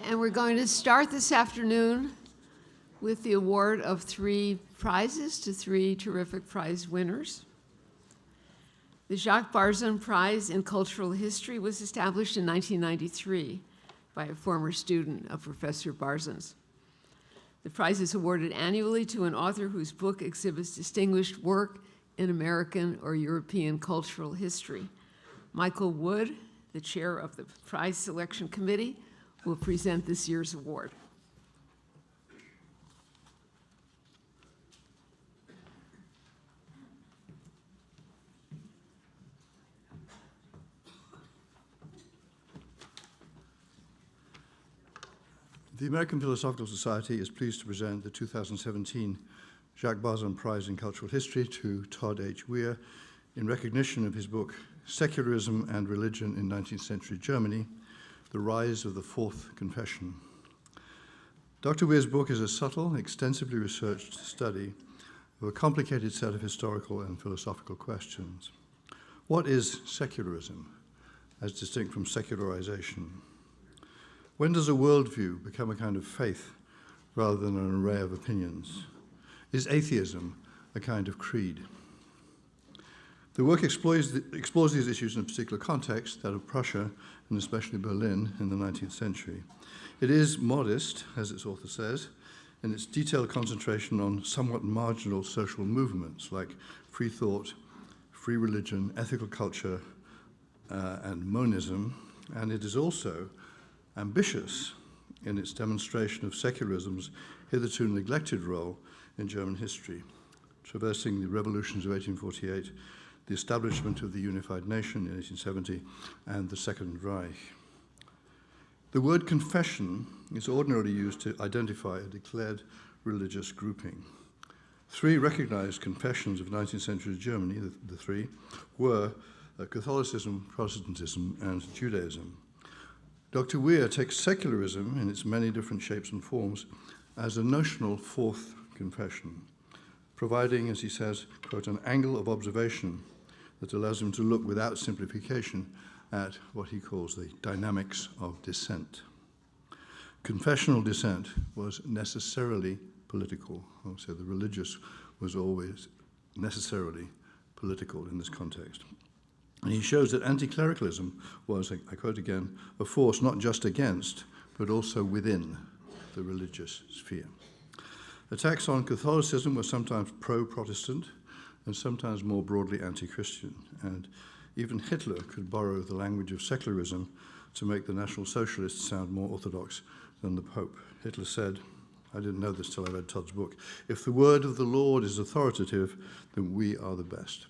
And we're going to start this afternoon with the award of 3 prizes to 3 terrific prize winners. The Jacques Barzun Prize in Cultural History was established in 1993 by a former student of Professor Barzun's. The prize is awarded annually to an author whose book exhibits distinguished work in American or European cultural history. Michael Wood, the chair of the prize selection committee, will present this year's award. The American Philosophical Society is pleased to present the 2017 Jacques Barzun Prize in Cultural History to Todd H. Weir in recognition of his book, Secularism and Religion in 19th Century Germany, The Rise of the Fourth Confession. Dr. Weir's book is a subtle, extensively researched study of a complicated set of historical and philosophical questions. What is secularism, as distinct from secularization? When does a worldview become a kind of faith rather than an array of opinions? Is atheism a kind of creed? The work explores these issues in a particular context, that of Prussia, and especially Berlin, in the 19th century. It is modest, as its author says, in its detailed concentration on somewhat marginal social movements like free thought, free religion, ethical culture, and monism, and it is also ambitious in its demonstration of secularism's hitherto neglected role in German history, traversing the revolutions of 1848, the establishment of the unified nation in 1870, and the Second Reich. The word confession is ordinarily used to identify a declared religious grouping. 3 recognized confessions of 19th century Germany, the 3, were Catholicism, Protestantism, and Judaism. Dr. Weir takes secularism in its many different shapes and forms as a notional fourth confession, providing, as he says, quote, an angle of observation that allows him to look without simplification at what he calls the dynamics of dissent. Confessional dissent was necessarily political. So the religious was always necessarily political in this context. And he shows that anti-clericalism was, I quote again, a force not just against, but also within the religious sphere. Attacks on Catholicism were sometimes pro-Protestant and sometimes more broadly anti-Christian. And even Hitler could borrow the language of secularism to make the National Socialists sound more orthodox than the Pope. Hitler said, I didn't know this till I read Todd's book, if the word of the Lord is authoritative, then we are the best.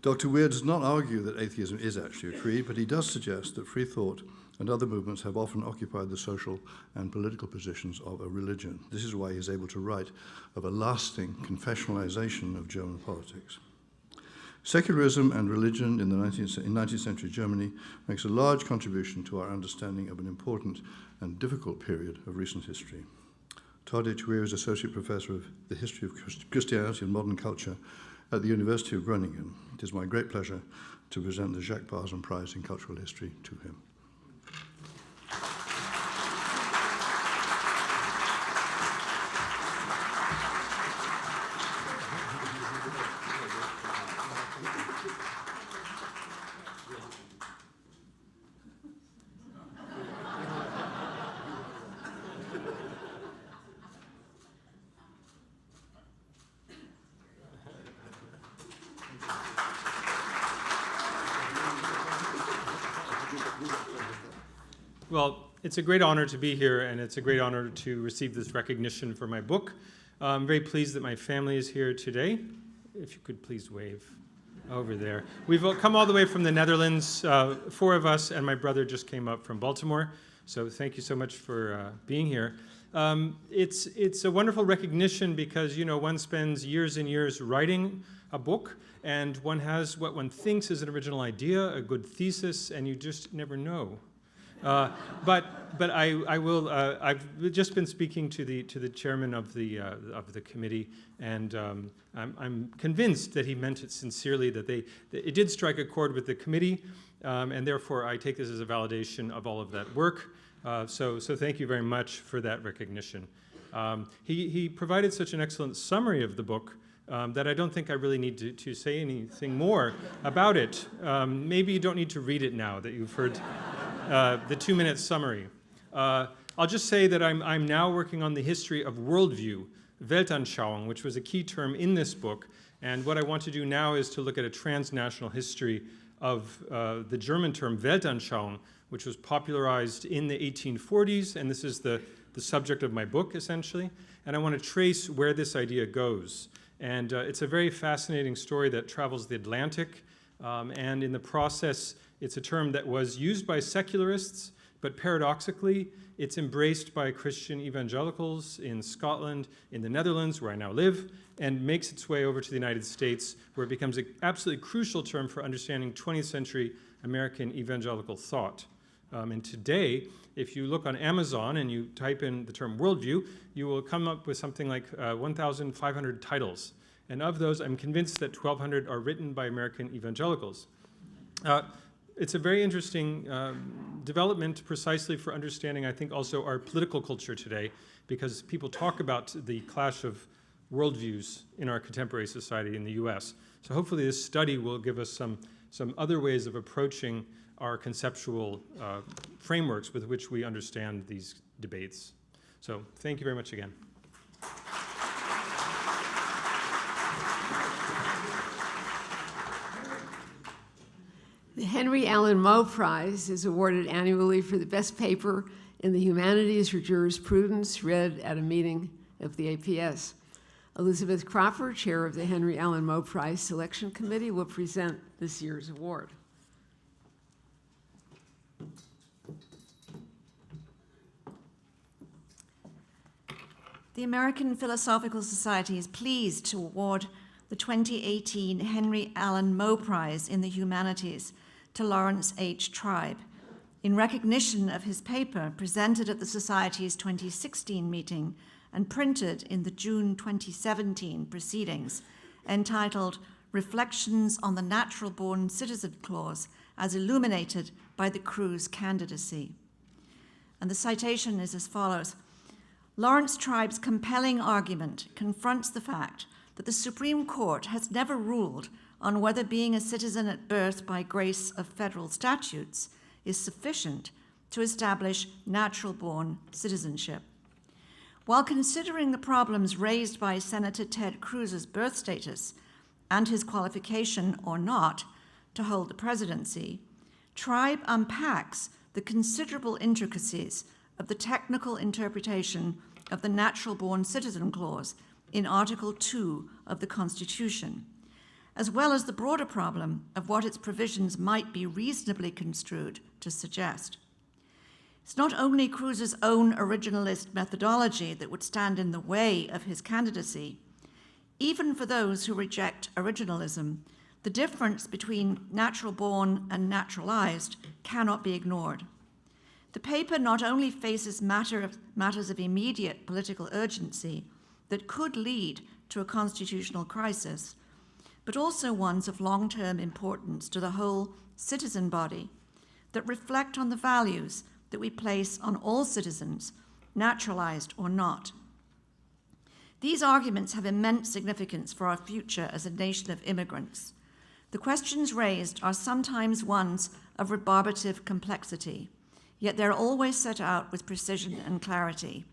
Dr. Weir does not argue that atheism is actually a creed, but he does suggest that free thought and other movements have often occupied the social and political positions of a religion. This is why he is able to write of a lasting confessionalization of German politics. Secularism and religion in 19th century Germany makes a large contribution to our understanding of an important and difficult period of recent history. Todd H. Weir is Associate Professor of the History of Christianity and Modern Culture at the University of Groningen. It is my great pleasure to present the Jacques Barzun Prize in Cultural History to him. Well, it's a great honor to be here, and it's a great honor to receive this recognition for my book. I'm very pleased that my family is here today. If you could please wave over there. We've come all the way from the Netherlands, 4 of us, and my brother just came up from Baltimore. So thank you so much for being here. It's a wonderful recognition because, you know, one spends years and years writing a book, and one has what one thinks is an original idea, a good thesis, and you just never know. But I will. I've just been speaking to the chairman of the committee, and I'm convinced that he meant it sincerely. That it did strike a chord with the committee, and therefore I take this as a validation of all of that work. So thank you very much for that recognition. He provided such an excellent summary of the book that I don't think I really need to say anything more about it. Maybe you don't need to read it now that you've heard the 2-minute summary. I'll just say that I'm now working on the history of worldview, Weltanschauung, which was a key term in this book. And what I want to do now is to look at a transnational history of the German term Weltanschauung, which was popularized in the 1840s. And this is the subject of my book, essentially. And I want to trace where this idea goes. And it's a very fascinating story that travels the Atlantic. And in the process, it's a term that was used by secularists, but paradoxically, it's embraced by Christian evangelicals in Scotland, in the Netherlands, where I now live, and makes its way over to the United States, where it becomes an absolutely crucial term for understanding 20th century American evangelical thought. And today, if you look on Amazon and you type in the term worldview, you will come up with something like 1,500 titles. And of those, I'm convinced that 1,200 are written by American evangelicals. It's a very interesting development precisely for understanding, I think, also our political culture today, because people talk about the clash of worldviews in our contemporary society in the US. So hopefully this study will give us some other ways of approaching our conceptual frameworks with which we understand these debates. So thank you very much again. The Henry Allen Moe Prize is awarded annually for the best paper in the Humanities or Jurisprudence read at a meeting of the APS. Elizabeth Cropper, chair of the Henry Allen Moe Prize Selection Committee, will present this year's award. The American Philosophical Society is pleased to award the 2018 Henry Allen Moe Prize in the Humanities to Lawrence H. Tribe, in recognition of his paper presented at the Society's 2016 meeting and printed in the June 2017 proceedings, entitled Reflections on the Natural-Born Citizen Clause as Illuminated by the Cruz Candidacy. And the citation is as follows. Lawrence Tribe's compelling argument confronts the fact that the Supreme Court has never ruled on whether being a citizen at birth by grace of federal statutes is sufficient to establish natural-born citizenship. While considering the problems raised by Senator Ted Cruz's birth status and his qualification or not to hold the presidency, Tribe unpacks the considerable intricacies of the technical interpretation of the Natural-Born Citizen Clause in Article 2 of the Constitution, as well as the broader problem of what its provisions might be reasonably construed to suggest. It's not only Cruz's own originalist methodology that would stand in the way of his candidacy. Even for those who reject originalism, the difference between natural-born and naturalized cannot be ignored. The paper not only faces matters of immediate political urgency that could lead to a constitutional crisis, but also ones of long-term importance to the whole citizen body that reflect on the values that we place on all citizens, naturalized or not. These arguments have immense significance for our future as a nation of immigrants. The questions raised are sometimes ones of rebarbative complexity, yet they're always set out with precision and clarity.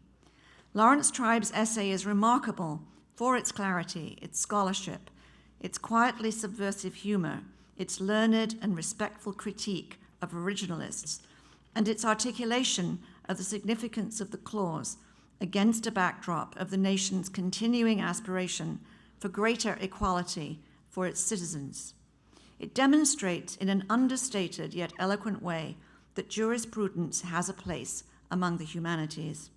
Lawrence Tribe's essay is remarkable for its clarity, its scholarship, its quietly subversive humor, its learned and respectful critique of originalists, and its articulation of the significance of the clause against a backdrop of the nation's continuing aspiration for greater equality for its citizens. It demonstrates in an understated yet eloquent way that jurisprudence has a place among the humanities.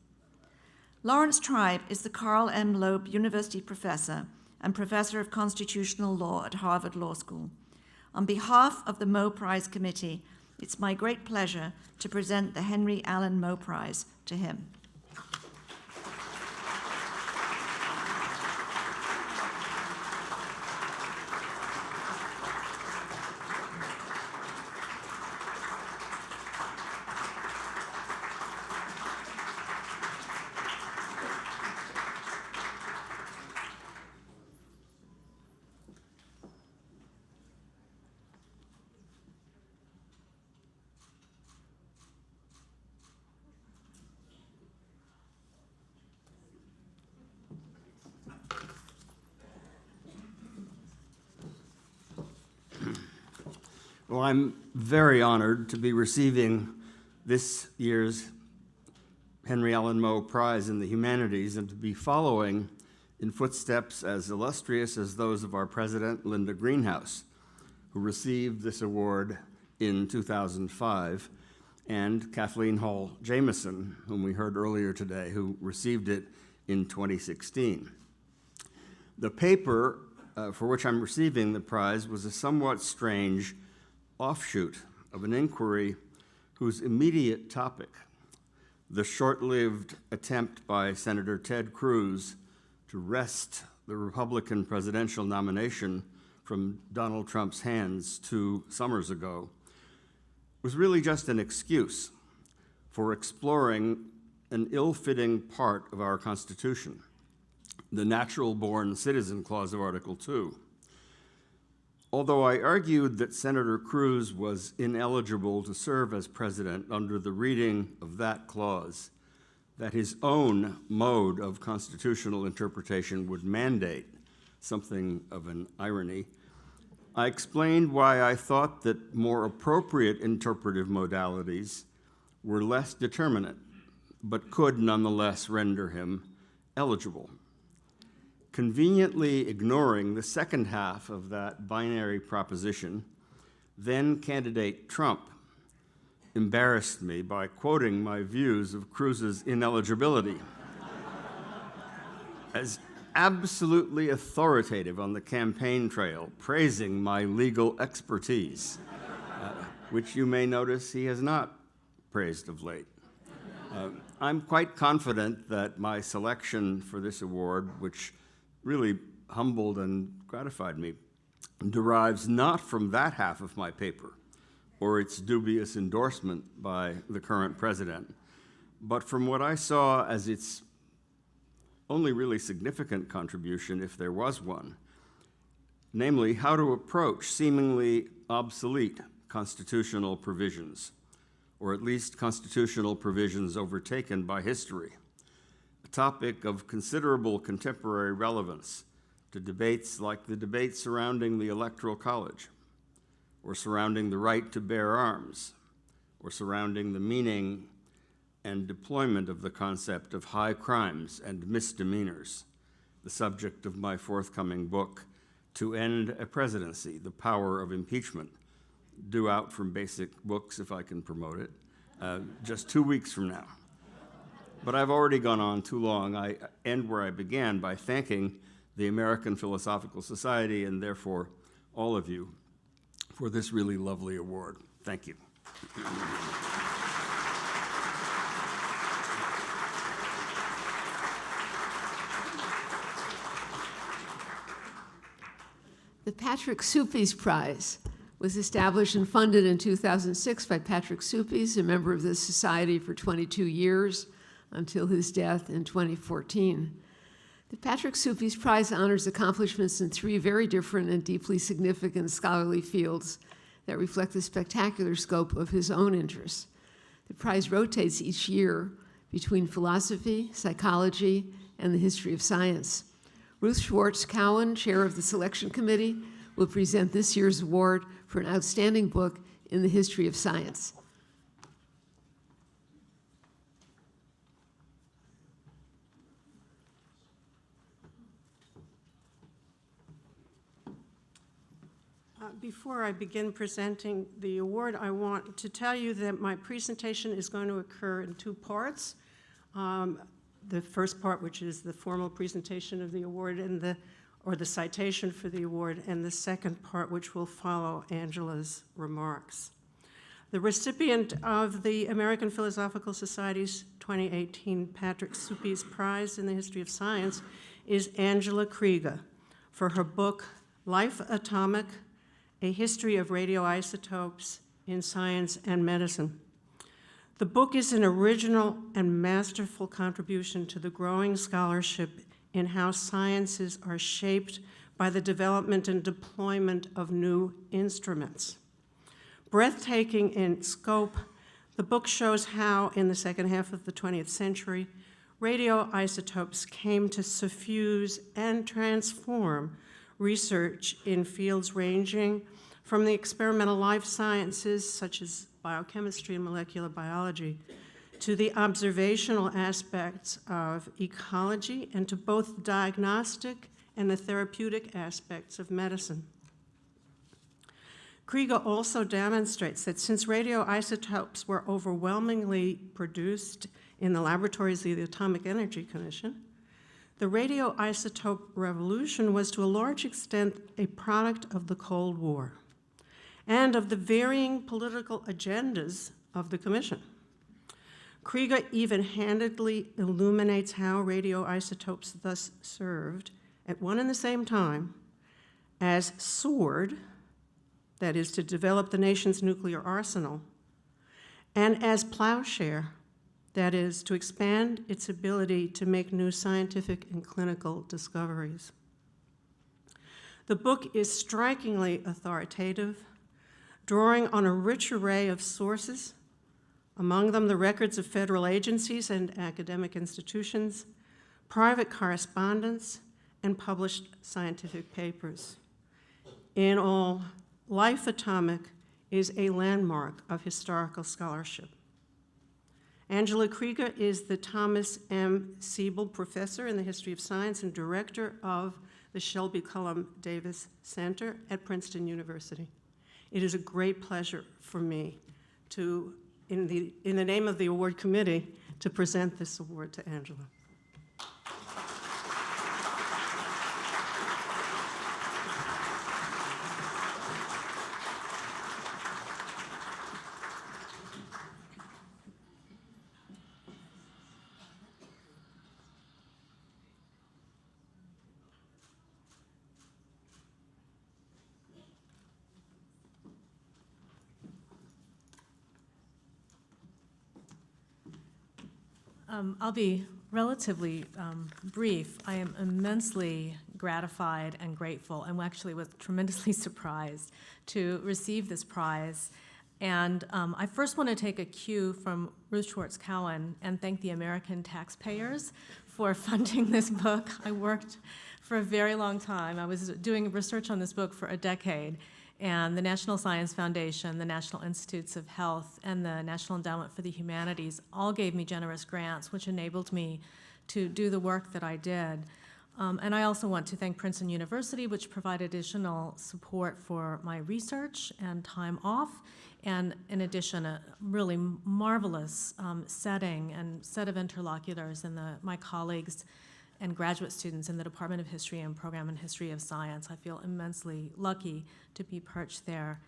Lawrence Tribe is the Carl M. Loeb University Professor and Professor of Constitutional Law at Harvard Law School. On behalf of the Moe Prize Committee, it's my great pleasure to present the Henry Allen Moe Prize to him. Well, I'm very honored to be receiving this year's Henry Allen Moe Prize in the Humanities and to be following in footsteps as illustrious as those of our president, Linda Greenhouse, who received this award in 2005, and Kathleen Hall Jameson, whom we heard earlier today, who received it in 2016. The paper for which I'm receiving the prize was a somewhat strange offshoot of an inquiry whose immediate topic, the short-lived attempt by Senator Ted Cruz to wrest the Republican presidential nomination from Donald Trump's hands 2 summers ago, was really just an excuse for exploring an ill-fitting part of our Constitution, the natural-born citizen clause of Article 2. Although I argued that Senator Cruz was ineligible to serve as president under the reading of that clause, that his own mode of constitutional interpretation would mandate something of an irony, I explained why I thought that more appropriate interpretive modalities were less determinate, but could nonetheless render him eligible. Conveniently ignoring the second half of that binary proposition, then candidate Trump embarrassed me by quoting my views of Cruz's ineligibility as absolutely authoritative on the campaign trail, praising my legal expertise, which you may notice he has not praised of late. I'm quite confident that my selection for this award, which really humbled and gratified me, derives not from that half of my paper or its dubious endorsement by the current president, but from what I saw as its only really significant contribution, if there was one, namely how to approach seemingly obsolete constitutional provisions, or at least constitutional provisions overtaken by history, a topic of considerable contemporary relevance to debates like the debate surrounding the Electoral College, or surrounding the right to bear arms, or surrounding the meaning and deployment of the concept of high crimes and misdemeanors, the subject of my forthcoming book, To End a Presidency, The Power of Impeachment, due out from Basic Books, if I can promote it, just 2 weeks from now. But I've already gone on too long. I end where I began by thanking the American Philosophical Society and therefore all of you for this really lovely award. Thank you. The Patrick Sufis Prize was established and funded in 2006 by Patrick Sufis, a member of the Society for 22 years until his death in 2014. The Patrick Sufis Prize honors accomplishments in 3 very different and deeply significant scholarly fields that reflect the spectacular scope of his own interests. The prize rotates each year between philosophy, psychology, and the history of science. Ruth Schwartz Cowan, chair of the selection committee, will present this year's award for an outstanding book in the history of science. Before I begin presenting the award, I want to tell you that my presentation is going to occur in 2 parts. The first part, which is the formal presentation of the award and the citation for the award, and the second part, which will follow Angela's remarks. The recipient of the American Philosophical Society's 2018 Patrick Sufis Prize in the History of Science is Angela Krieger for her book, Life Atomic, A History of Radioisotopes in Science and Medicine. The book is an original and masterful contribution to the growing scholarship in how sciences are shaped by the development and deployment of new instruments. Breathtaking in scope, the book shows how, in the second half of the 20th century, radioisotopes came to suffuse and transform research in fields ranging from the experimental life sciences, such as biochemistry and molecular biology, to the observational aspects of ecology, and to both the diagnostic and the therapeutic aspects of medicine. Krieger also demonstrates that since radioisotopes were overwhelmingly produced in the laboratories of the Atomic Energy Commission, the radioisotope revolution was to a large extent a product of the Cold War and of the varying political agendas of the Commission. Krieger even-handedly illuminates how radioisotopes thus served at one and the same time as sword, that is, to develop the nation's nuclear arsenal, and as plowshare, that is, to expand its ability to make new scientific and clinical discoveries. The book is strikingly authoritative, drawing on a rich array of sources, among them the records of federal agencies and academic institutions, private correspondence, and published scientific papers. In all, Life Atomic is a landmark of historical scholarship. Angela Krieger is the Thomas M. Siebel Professor in the History of Science and Director of the Shelby Cullom Davis Center at Princeton University. It is a great pleasure for me to, in the name of the award committee, to present this award to Angela. I'll be relatively brief. I am immensely gratified and grateful, and actually was tremendously surprised to receive this prize. And I first want to take a cue from Ruth Schwartz Cowan and thank the American taxpayers for funding this book. I worked for a very long time. I was doing research on this book for a decade. And the National Science Foundation, the National Institutes of Health, and the National Endowment for the Humanities all gave me generous grants, which enabled me to do the work that I did. And I also want to thank Princeton University, which provided additional support for my research and time off, and in addition, a really marvelous setting and set of interlocutors and my colleagues and graduate students in the Department of History and Program in History of Science. I feel immensely lucky to be perched there.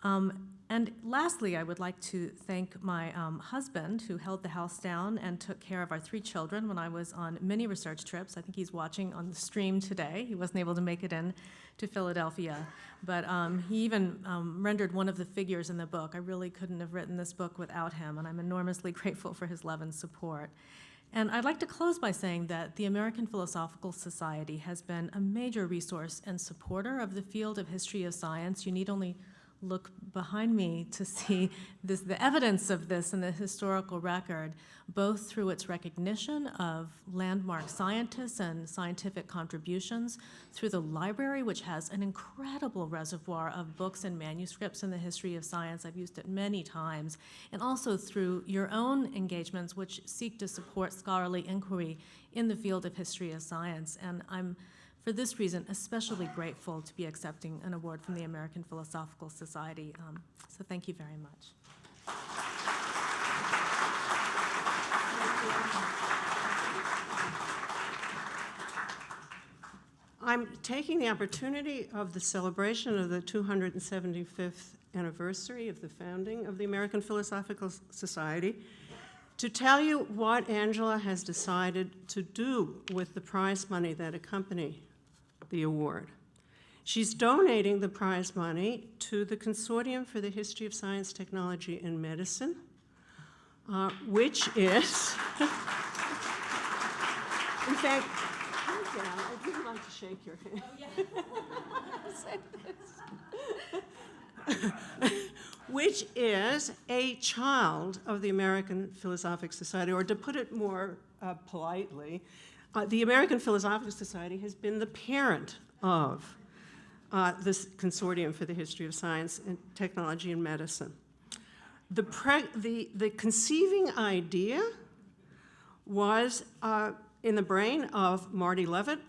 And lastly, I would like to thank my husband, who held the house down and took care of our 3 children when I was on many research trips. I think he's watching on the stream today. He wasn't able to make it in to Philadelphia, but he even rendered one of the figures in the book. I really couldn't have written this book without him, and I'm enormously grateful for his love and support. And I'd like to close by saying that the American Philosophical Society has been a major resource and supporter of the field of history of science. You need only look behind me to see the evidence of this in the historical record, both through its recognition of landmark scientists and scientific contributions, through the library, which has an incredible reservoir of books and manuscripts in the history of science. I've used it many times, and also through your own engagements, which seek to support scholarly inquiry in the field of history of science. And I'm, for this reason, especially grateful to be accepting an award from the American Philosophical Society. So thank you very much. I'm taking the opportunity of the celebration of the 275th anniversary of the founding of the American Philosophical Society to tell you what Angela has decided to do with the prize money that accompany the award. She's donating the prize money to the Consortium for the History of Science, Technology, and Medicine, which is, in fact, I'd really like to shake your hand. Which is a child of the American Philosophical Society, or to put it more politely, the American Philosophical Society has been the parent of this consortium for the history of science and technology and medicine. The conceiving idea was in the brain of Marty Levitt,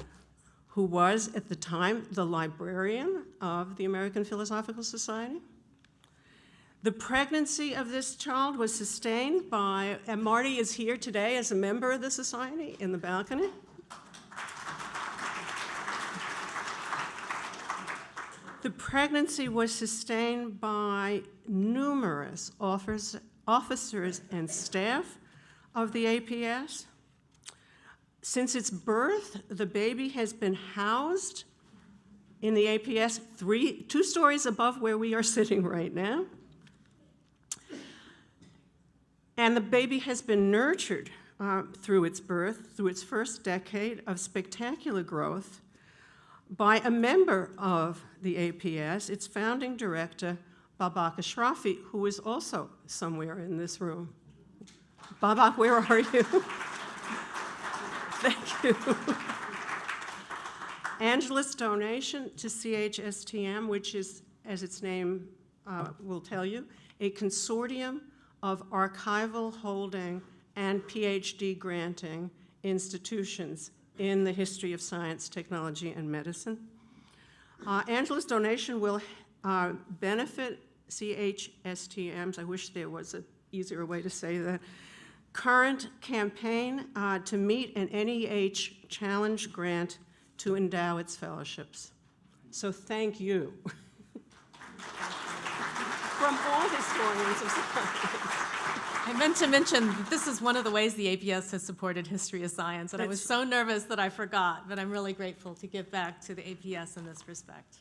who was at the time the librarian of the American Philosophical Society. The pregnancy of this child was sustained by, and Marty is here today as a member of the society in the balcony. The pregnancy was sustained by numerous officers and staff of the APS. Since its birth, the baby has been housed in the APS 2 stories above where we are sitting right now. And the baby has been nurtured through its birth, through its first decade of spectacular growth, by a member of the APS, its founding director, Babak Ashrafi, who is also somewhere in this room. Babak, where are you? Thank you. Angela's donation to CHSTM, which is, as its name will tell you, a consortium of archival holding and PhD granting institutions in the history of science, technology, and medicine. Angela's donation will benefit CHSTM's, I wish there was an easier way to say that, current campaign to meet an NEH challenge grant to endow its fellowships. So thank you. From all historians of science. I meant to mention that this is one of the ways the APS has supported history of science, and I was so nervous that I forgot, but I'm really grateful to give back to the APS in this respect.